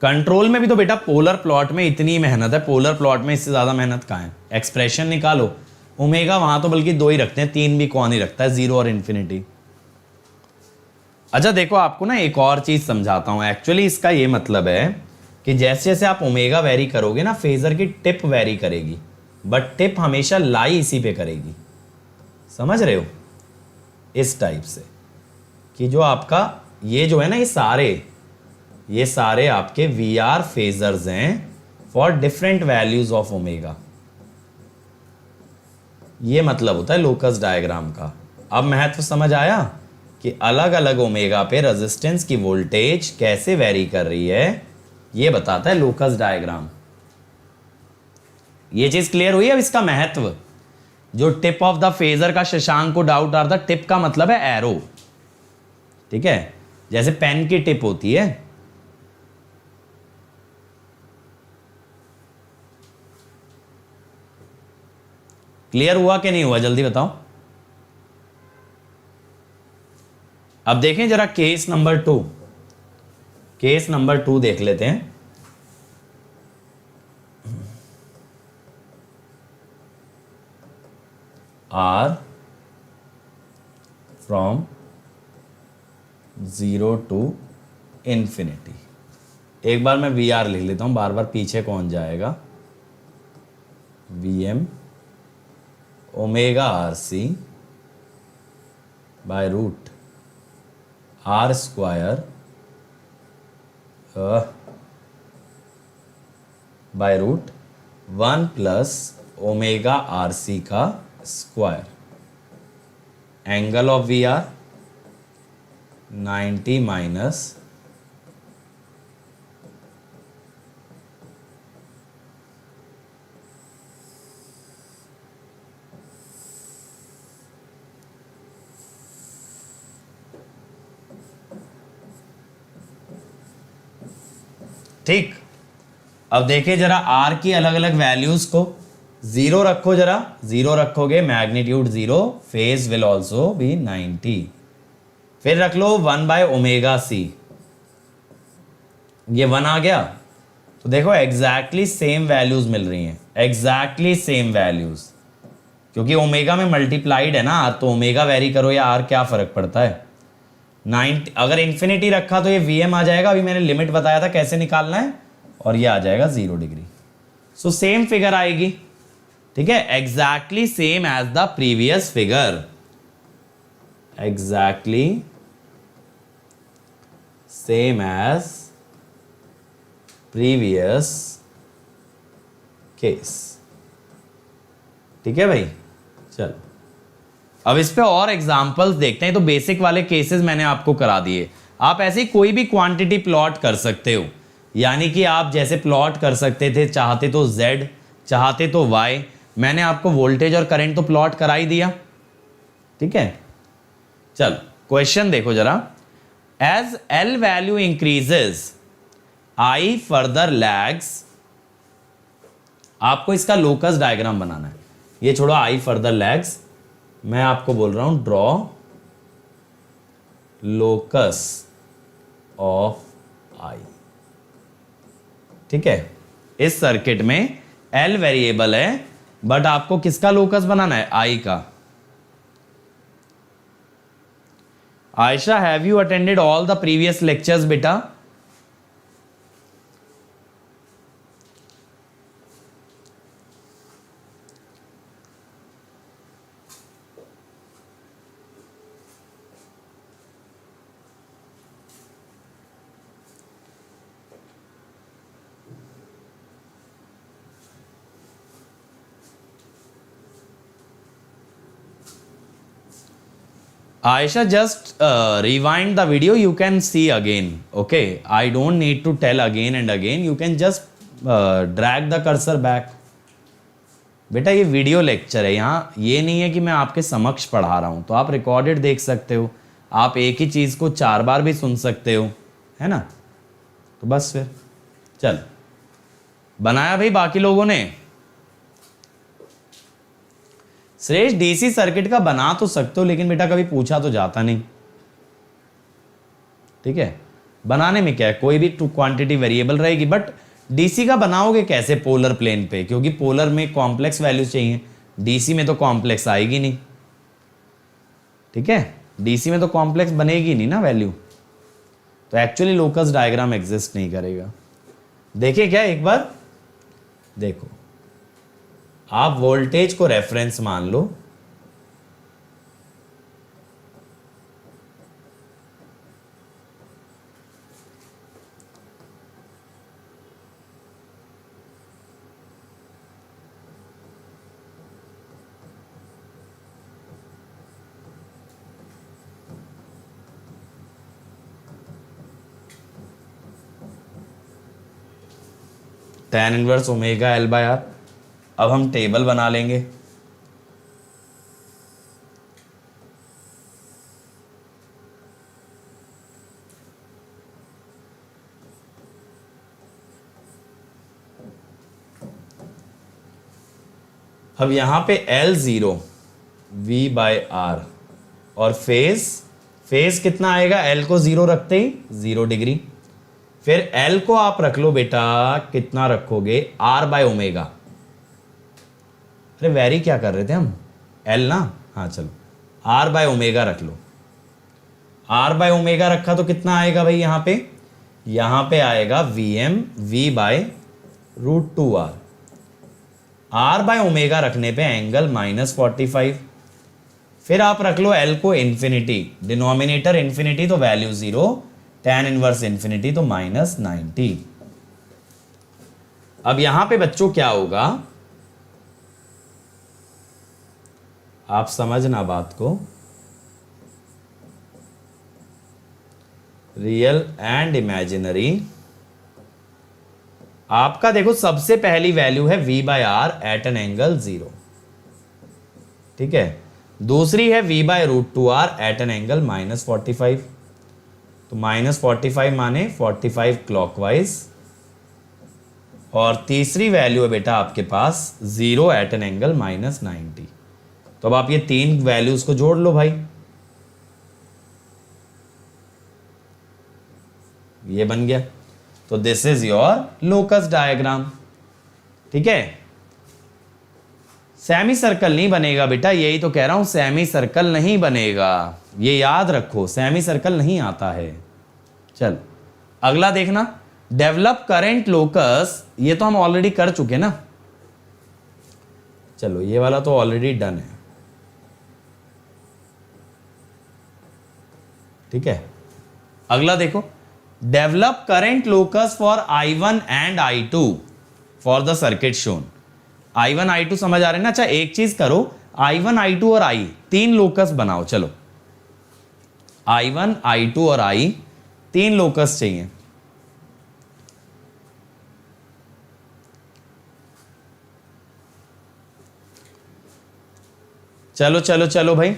कंट्रोल में भी तो बेटा पोलर प्लॉट में इतनी मेहनत है, पोलर प्लॉट में इससे ज्यादा मेहनत कहाँ है। एक्सप्रेशन निकालो, ओमेगा वहां तो बल्कि 2 ही रखते हैं, 3 भी कौन ही रखता है, 0 और इन्फिनिटी। अच्छा देखो आपको ना एक और चीज समझाता हूं। एक्चुअली इसका ये मतलब है कि जैसे जैसे आप ओमेगा वेरी करोगे ना, फेजर की टिप वेरी करेगी, बट टिप हमेशा लाई इसी पे करेगी। समझ रहे हो? इस टाइप से कि जो आपका ये जो है ना, ये सारे आपके वी आर फेजर्स हैं for different values of omega. ये मतलब होता है लोकस डायग्राम का। अब महत्व समझ आया कि अलग अलग ओमेगा पे रेजिस्टेंस की वोल्टेज कैसे वेरी कर रही है, ये बताता है लोकस डायग्राम। ये चीज क्लियर हुई? अब इसका महत्व, जो टिप ऑफ द फेजर का शशांक को डाउट आ रहा था, टिप का मतलब है एरो, ठीक है, जैसे पेन की टिप होती है। क्लियर हुआ कि नहीं हुआ, जल्दी बताओ। अब देखें जरा केस नंबर 2, केस नंबर 2 देख लेते हैं। R from 0 to infinity। एक बार मैं VR लिख लेता हूं, बार बार पीछे कौन जाएगा। VM omega RC by root R square by root 1 plus omega RC का square. Angle of VR 90 minus ठीक। अब देखिए जरा R की अलग अलग वैल्यूज को, 0 रखो, जरा 0 रखोगे magnitude 0, phase will also be 90। फिर रख लो 1 बाय ओमेगा सी, ये 1 आ गया। तो देखो एग्जैक्टली सेम वैल्यूज मिल रही हैं, एग्जैक्टली सेम वैल्यूज, क्योंकि ओमेगा में मल्टीप्लाइड है ना, तो ओमेगा वेरी करो या आर क्या फर्क पड़ता है। 90 अगर इन्फिनिटी रखा तो ये वीएम आ जाएगा, अभी मैंने लिमिट बताया था कैसे निकालना है, और ये आ जाएगा 0 डिग्री। सो सेम फिगर आएगी, ठीक है, exactly same as the previous figure, exactly same as previous case. ठीक है भाई, चलो अब इस पे और एग्जांपल्स देखते हैं। तो बेसिक वाले केसेस मैंने आपको करा दिए। आप ऐसे कोई भी क्वांटिटी प्लॉट कर सकते हो, यानी कि आप जैसे प्लॉट कर सकते थे, चाहते तो Z, चाहते तो Y। मैंने आपको वोल्टेज और करंट तो प्लॉट करा ही दिया, ठीक है। चलो क्वेश्चन देखो जरा। As L value increases I further lags. आपको इसका लोकस डायग्राम बनाना है, ये छोड़ो I फर्दर लैग्स, मैं आपको बोल रहा हूं ड्रॉ लोकस ऑफ I। ठीक है, इस सर्किट में L वेरिएबल है, बट आपको किसका लोकस बनाना है, I का। Ayesha, have you attended all the previous lectures बेटा? Aisha, just rewind the video, you can see again, okay? I don't need to tell again and again, you can just drag the cursor back। बेटा ये video lecture है, यहाँ ये नहीं है कि मैं आपके समक्ष पढ़ा रहा हूँ, तो आप रिकॉर्डेड देख सकते हो, आप एक ही चीज़ को 4 बार भी सुन सकते हो, है ना। तो बस फिर चल बनाया भाई बाकी लोगों ने। श्रेष्ठ डीसी सर्किट का बना तो सकते हो, लेकिन बेटा कभी पूछा तो जाता नहीं, ठीक है। बनाने में क्या है, कोई भी क्वांटिटी वेरिएबल रहेगी, बट डीसी का बनाओगे कैसे पोलर प्लेन पे, क्योंकि पोलर में कॉम्प्लेक्स वैल्यू चाहिए, डीसी में तो कॉम्प्लेक्स आएगी नहीं। ठीक है, डीसी में तो कॉम्प्लेक्स बनेगी नहीं ना वैल्यू, तो एक्चुअली लोकस डायग्राम एग्जिस्ट नहीं करेगा। देखिए क्या एक बार देखो, आप वोल्टेज को रेफरेंस मान लो, tan inverse omega L by R. अब हम टेबल बना लेंगे। अब यहां पे L0 V बाय आर, और फेज कितना आएगा, L को 0 रखते ही 0 डिग्री, फिर L को आप रख लो बेटा, कितना रखोगे, R बाय ओमेगा। अरे वेरी क्या कर रहे थे हम, L ना, हाँ चलो R बाय ओमेगा रख लो। R बाय ओमेगा रखा तो कितना आएगा भाई, यहां पे आएगा VM V by √2R। R बाय ओमेगा रखने पे एंगल -45। फिर आप रख लो L को इंफिनिटी, डिनोमिनेटर इंफिनिटी तो वैल्यू 0, tan इनवर्स इंफिनिटी तो -90। अब यहां पे बच्चों क्या होगा, आप समझना बात को, रियल एंड इमेजिनरी। आपका देखो सबसे पहली वैल्यू है V by R at an angle 0, ठीक है। दूसरी है V by √2R at an angle -45, तो -45 माने 45 क्लॉकवाइज, और तीसरी वैल्यू है बेटा आपके पास 0 एट एन एंगल -90। तो अब आप ये तीन वैल्यूज को जोड़ लो भाई, ये बन गया। तो this is your locus diagram, ठीक है। सेमी सर्कल नहीं बनेगा बेटा, यही तो कह रहा हूं, सेमी सर्कल नहीं बनेगा, ये याद रखो, सेमी सर्कल नहीं आता है। चल अगला देखना, डेवलप करेंट लोकस, ये तो हम ऑलरेडी कर चुके ना, चलो ये वाला तो ऑलरेडी डन है, ठीक है। अगला देखो, develop current locus for I1 and I2 for the circuit shown. I1 I2 समझ आ रहे हैं ना। अच्छा एक चीज करो, I1 I2 और I तीन लोकस बनाओ, चलो I1 I2 और I तीन लोकस चाहिए। चलो चलो चलो भाई,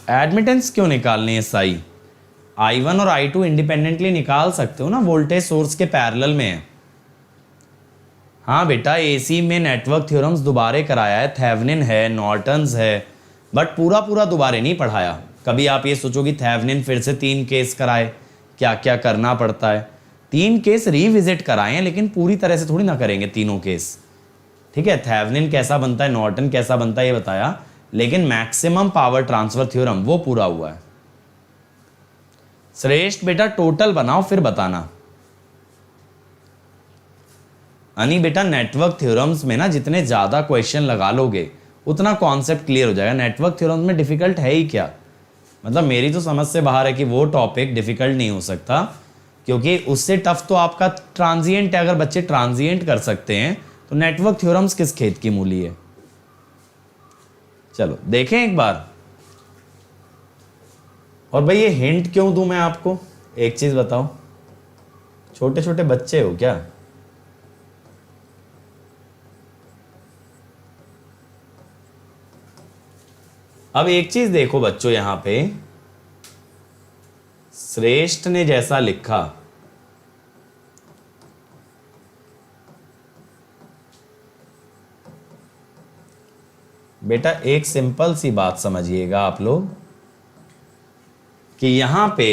एडमिटेंस क्यों निकालनी है साई, I1 और I2 इंडिपेंडेंटली निकाल सकते हो ना, वोल्टेज सोर्स के पैरेलल में है। हाँ बेटा एसी में नेटवर्क थ्योरम्स दोबारे कराया है, थेवेनिन है, नॉर्टन्स है, बट पूरा पूरा दोबारे नहीं पढ़ाया। कभी आप ये सोचो कि थेवेनिन फिर से 3 केस कराए, क्या क्या करना पड़ता है, 3 केस रीविजिट कराए हैं, लेकिन पूरी तरह से थोड़ी ना करेंगे तीनों केस, ठीक है। थेवेनिन कैसा बनता है, नॉर्टन कैसा बनता है ये बताया, लेकिन मैक्सिमम पावर ट्रांसफर थ्योरम वो पूरा हुआ है। श्रेष्ठ बेटा टोटल बनाओ फिर बताना। अनी बेटा नेटवर्क थ्योरम्स में ना जितने ज्यादा क्वेश्चन लगा लोगे उतना कॉन्सेप्ट क्लियर हो जाएगा। नेटवर्क थ्योरम्स में डिफिकल्ट है ही क्या, मतलब मेरी तो समझ से बाहर है कि वो टॉपिक डिफिकल्ट नहीं हो सकता, क्योंकि उससे टफ तो आपका ट्रांजिएंट है। अगर बच्चे ट्रांजिएंट कर सकते हैं तो नेटवर्क थ्योरम्स किस खेत की मूली है। चलो देखें एक बार, और भाई ये हिंट क्यों दूं मैं आपको, एक चीज बताओ, छोटे छोटे बच्चे हो क्या? अब एक चीज देखो बच्चों, यहां पे श्रेष्ठ ने जैसा लिखा, बेटा एक सिंपल सी बात समझिएगा आप लोग कि यहां पे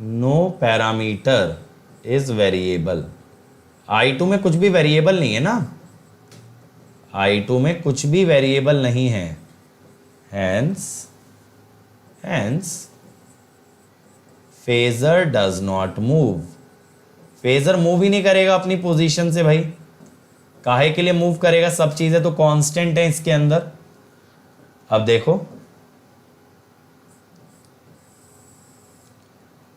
no parameter is variable. I2 में कुछ भी वेरिएबल नहीं है ना, I2 में कुछ भी वेरिएबल नहीं है, hence phasor does not move. Phasor move ही नहीं करेगा अपनी पोजीशन से भाई, काहे के लिए मूव करेगा? सब चीजें तो कांस्टेंट है इसके अंदर। अब देखो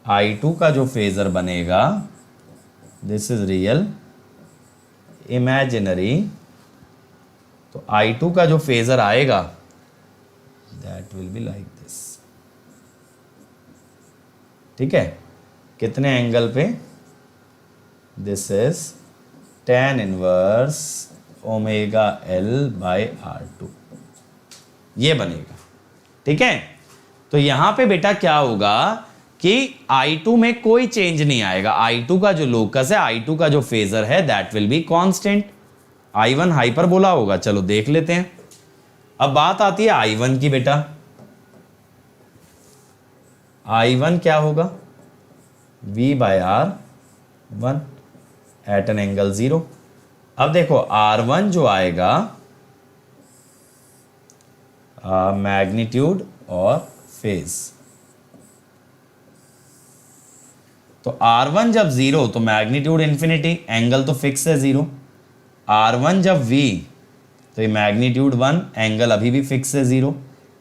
I2 का जो फेजर बनेगा, दिस इज रियल इमेजिनरी, तो I2 का जो फेजर आएगा that will be like this. ठीक है, कितने एंगल पे? This is tan inverse omega L by R2, ये बनेगा। ठीक है, तो यहां पे बेटा क्या होगा कि I2 में कोई चेंज नहीं आएगा। I2 का जो लोकस है, I2 का जो फेजर है, that will be constant. I1 hyperbola होगा, चलो देख लेते हैं। अब बात आती है I1 की बेटा। I1 क्या होगा? V by R1 at an angle 0। अब देखो R1 जो आएगा मैग्नीट्यूड और फेज, तो R1 जब 0 तो मैग्नीट्यूड इंफिनिटी, एंगल तो फिक्स है 0। R1 जब V तो ये मैग्नीट्यूड 1, एंगल अभी भी फिक्स है 0।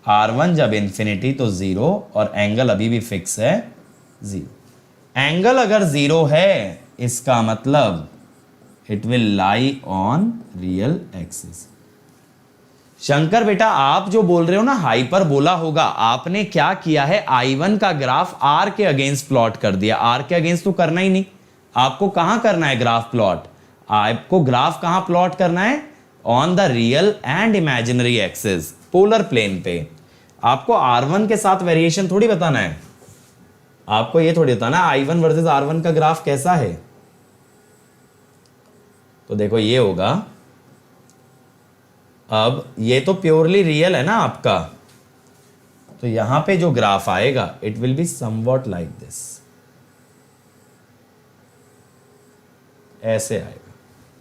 R1 जब इंफिनिटी तो 0 और एंगल अभी भी फिक्स है 0। एंगल अगर 0 है इसका मतलब it will lie on real axis. Shankar बेटा आप जो बोल रहे हो ना हाइपरबोला होगा, आपने क्या किया है, I1 का ग्राफ R के अगेंस्ट प्लॉट कर दिया। R के अगेंस्ट तो करना ही नहीं, आपको कहां करना है ग्राफ प्लॉट? आपको ग्राफ कहां प्लॉट करना है? On the real and imaginary axis, polar plane पे। आपको R1 के साथ वेरिएशन थोड़ी बताना है, आपको ये थोड़ी बताना I1 वर्सेस R1 का ग्राफ कैसा है। तो देखो ये होगा, अब ये तो प्योरली रियल है ना आपका, तो यहां पे जो ग्राफ आएगा it will be somewhat like this, ऐसे आएगा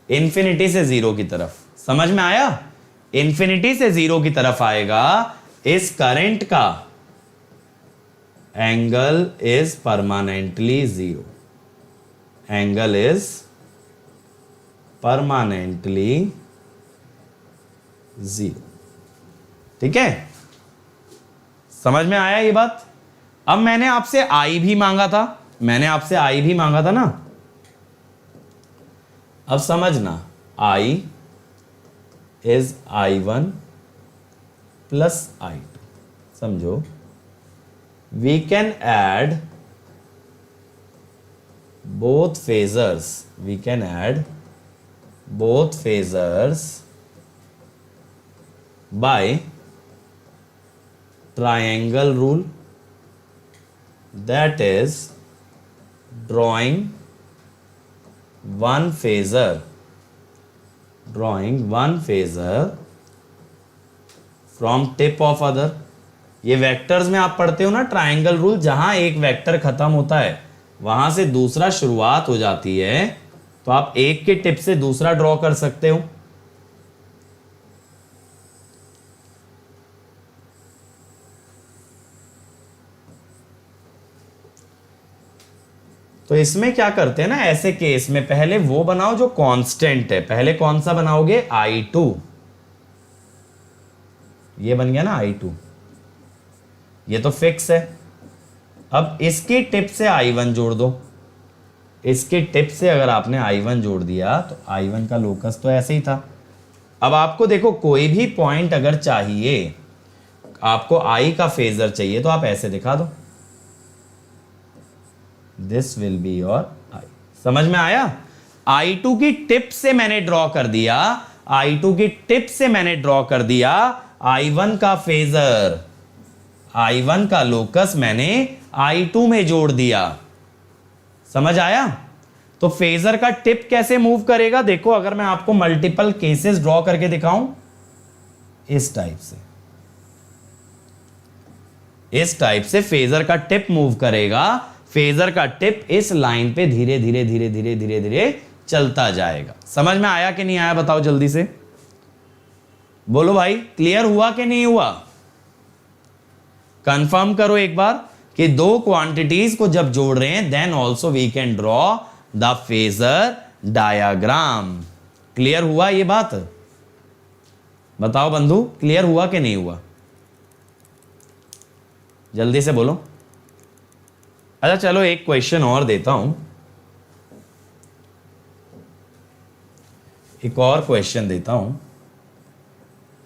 इंफिनिटी से 0 की तरफ। समझ में आया? इंफिनिटी से 0 की तरफ आएगा। इस करंट का angle is permanently 0, angle is permanently 0। ठीक है, समझ में आया ये बात? अब मैंने आपसे I भी मांगा था, ना। अब समझना, I is I1 plus I2, समझो। We can add both phasors, by triangle rule, that is drawing one phasor from tip of other। ये वेक्टर्स में आप पढ़ते हो ना ट्रायंगल रूल, जहां एक वेक्टर खत्म होता है वहां से दूसरा शुरुआत हो जाती है, तो आप एक के टिप से दूसरा ड्रॉ कर सकते हो। तो इसमें क्या करते हैं ना, ऐसे केस में पहले वो बनाओ जो कांस्टेंट है। पहले कौन सा बनाओगे? I2, ये बन गया ना I2, ये तो फिक्स है। अब इसकी टिप से I1 जोड़ दो, इसके टिप से अगर आपने I1 जोड़ दिया तो I1 का लोकस तो ऐसे ही था। अब आपको देखो कोई भी पॉइंट अगर चाहिए, आपको आई का फेजर चाहिए तो आप ऐसे दिखा दो, दिस विल बी योर आई। समझ में आया? I2 की टिप से मैंने ड्रॉ कर दिया, I2 की टिप से मैंने ड्रॉ कर दिया I1 का फेजर, I1 का लोकस मैंने I2 में जोड़ दिया। समझ आया? तो फेजर का टिप कैसे मूव करेगा? देखो, अगर मैं आपको मल्टीपल केसेस ड्रॉ करके दिखाऊं, इस टाइप से फेजर का टिप मूव करेगा। फेजर का टिप इस लाइन पे धीरे धीरे धीरे धीरे धीरे धीरे चलता जाएगा। समझ में आया कि नहीं आया? बताओ जल्दी से, बोलो भाई, क्लियर हुआ कि नहीं हुआ? कंफर्म करो एक बार कि दो क्वांटिटीज को जब जोड़ रहे हैं then also we can draw the phasor diagram. Clear हुआ ये बात? बताओ बंधु, क्लियर हुआ कि नहीं हुआ? जल्दी से बोलो। अच्छा चलो एक क्वेश्चन और देता हूं, एक और क्वेश्चन देता हूं।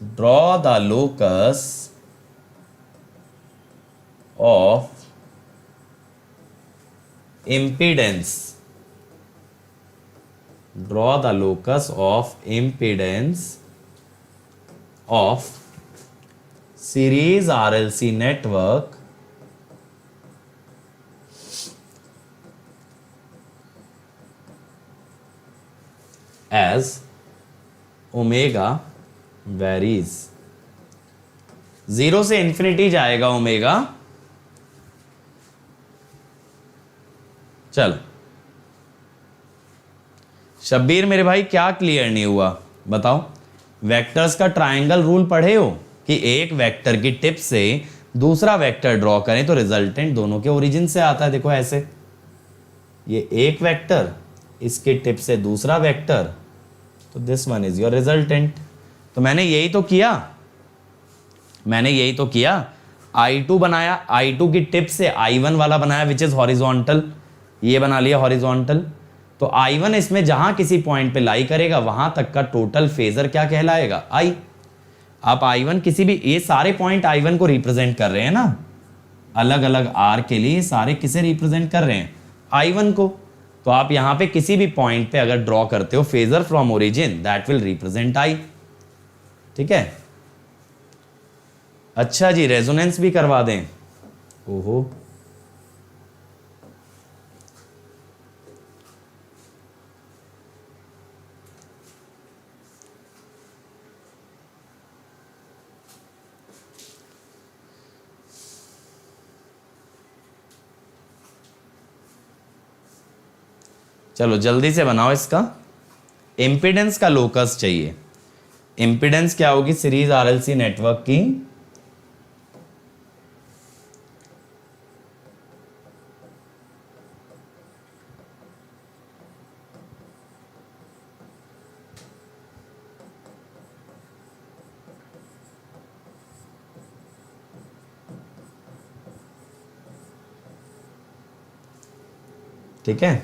Draw the locus of impedance, draw the locus of impedance of series RLC network as omega varies। 0 से इंफिनिटी जाएगा ओमेगा। चलो शब्बीर मेरे भाई, क्या क्लियर नहीं हुआ बताओ? वेक्टर्स का ट्रायंगल रूल पढ़े हो कि एक वेक्टर की टिप से दूसरा वेक्टर ड्रॉ करें तो रिजल्टेंट दोनों के ओरिजिन से आता है। देखो ऐसे, ये एक वेक्टर, इसकी टिप से दूसरा वेक्टर, तो this one is your resultant. तो मैंने यही तो किया, I2 बनाया, I2 की टिप से I1 वाला बनाया विच इज हॉरिजॉन्टल, ये बना लिया हॉरिजॉन्टल। तो I1 इसमें जहां किसी पॉइंट पे लाई करेगा वहां तक का टोटल फेजर क्या कहलाएगा? I। आप I1 किसी भी, ये सारे पॉइंट I1 को रिप्रेजेंट कर रहे हैं ना, अलग अलग R के लिए सारे किसे रिप्रेजेंट कर रहे हैं? I1 को। तो आप यहां पे किसी भी पॉइंट पे अगर ड्रॉ करते हो phasor from origin, that will represent I। ठीक है? अच्छा जी, रेजोनेंस भी करवा दें? ओहो, चलो जल्दी से बनाओ इसका। इम्पीडेंस का लोकस चाहिए। इम्पीडेंस क्या होगी सीरीज आरएलसी नेटवर्क की? ठीक है,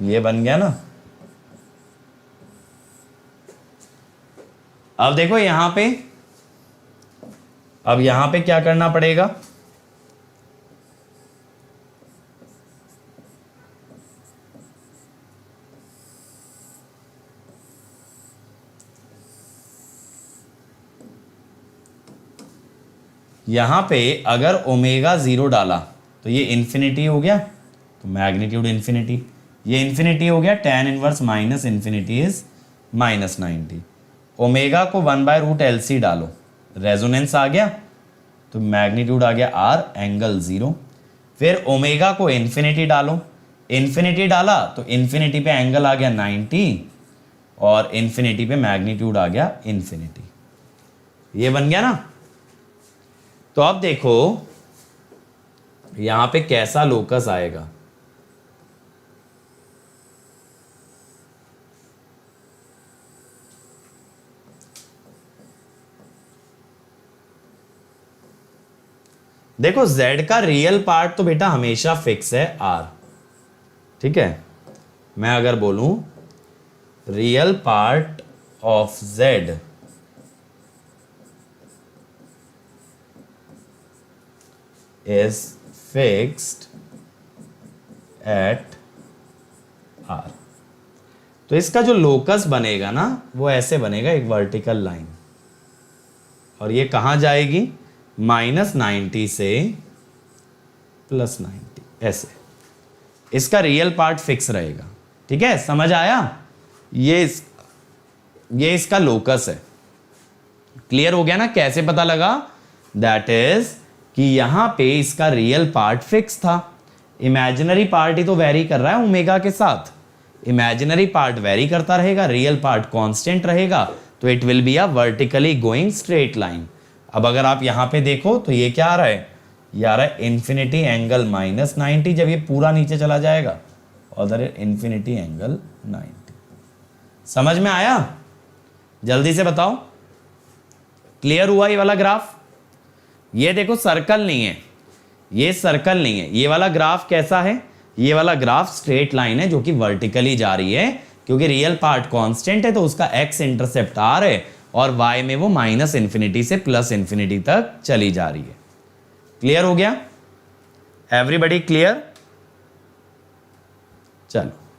ये बन गया ना। अब देखो यहां पे, अब यहां पे क्या करना पड़ेगा? यहां पे अगर ओमेगा 0 डाला तो ये इन्फिनिटी हो गया, तो मैग्नीट्यूड इन्फिनिटी, ये इन्फिनिटी हो गया, tan inverse minus infinity is -90। Omega को 1/√LC डालो, रेजोनेंस आ गया, तो मैग्नीट्यूड आ गया R एंगल 0। फिर ओमेगा को इन्फिनिटी डालो, इन्फिनिटी डाला तो इन्फिनिटी पे एंगल आ गया 90 और इन्फिनिटी पे मैग्नीट्यूड आ गया इन्फिनिटी। ये बन गया ना। तो अब देखो यहां पे कैसा लोकस आएगा। देखो z का रियल पार्ट तो बेटा हमेशा फिक्स है r, ठीक है। मैं अगर बोलूं real part of z is fixed at r, तो इसका जो लोकस बनेगा ना वो ऐसे बनेगा, एक वर्टिकल लाइन, और ये कहां जाएगी, -90 से +90, ऐसे। इसका रियल पार्ट फिक्स रहेगा, ठीक है, समझ आया। ये इसका लोकस है। क्लियर हो गया ना कैसे पता लगा? दैट इज कि यहां पे इसका रियल पार्ट फिक्स था, इमेजिनरी पार्ट ही तो वेरी कर रहा है ओमेगा के साथ। इमेजिनरी पार्ट वेरी करता रहेगा, रियल पार्ट कांस्टेंट रहेगा, तो it will be a vertically going straight line. अब अगर आप यहां पे देखो तो ये क्या आ रहा है, ये आ रहा है इन्फिनिटी एंगल -90 जब ये पूरा नीचे चला जाएगा, और इन्फिनिटी एंगल 90। समझ में आया? जल्दी से बताओ, क्लियर हुआ ये वाला ग्राफ? ये देखो सर्कल नहीं है, ये सर्कल नहीं है, ये वाला ग्राफ कैसा है, ये वाला ग्राफ स्ट्रेट लाइन है जो कि वर्टिकली जा रही है, क्योंकि रियल पार्ट कांस्टेंट है तो उसका एक्स इंटरसेप्ट आर है, और वाई में वो -इन्फिनिटी से +इन्फिनिटी तक चली जा रही है। क्लियर हो गया? Everybody clear? चलो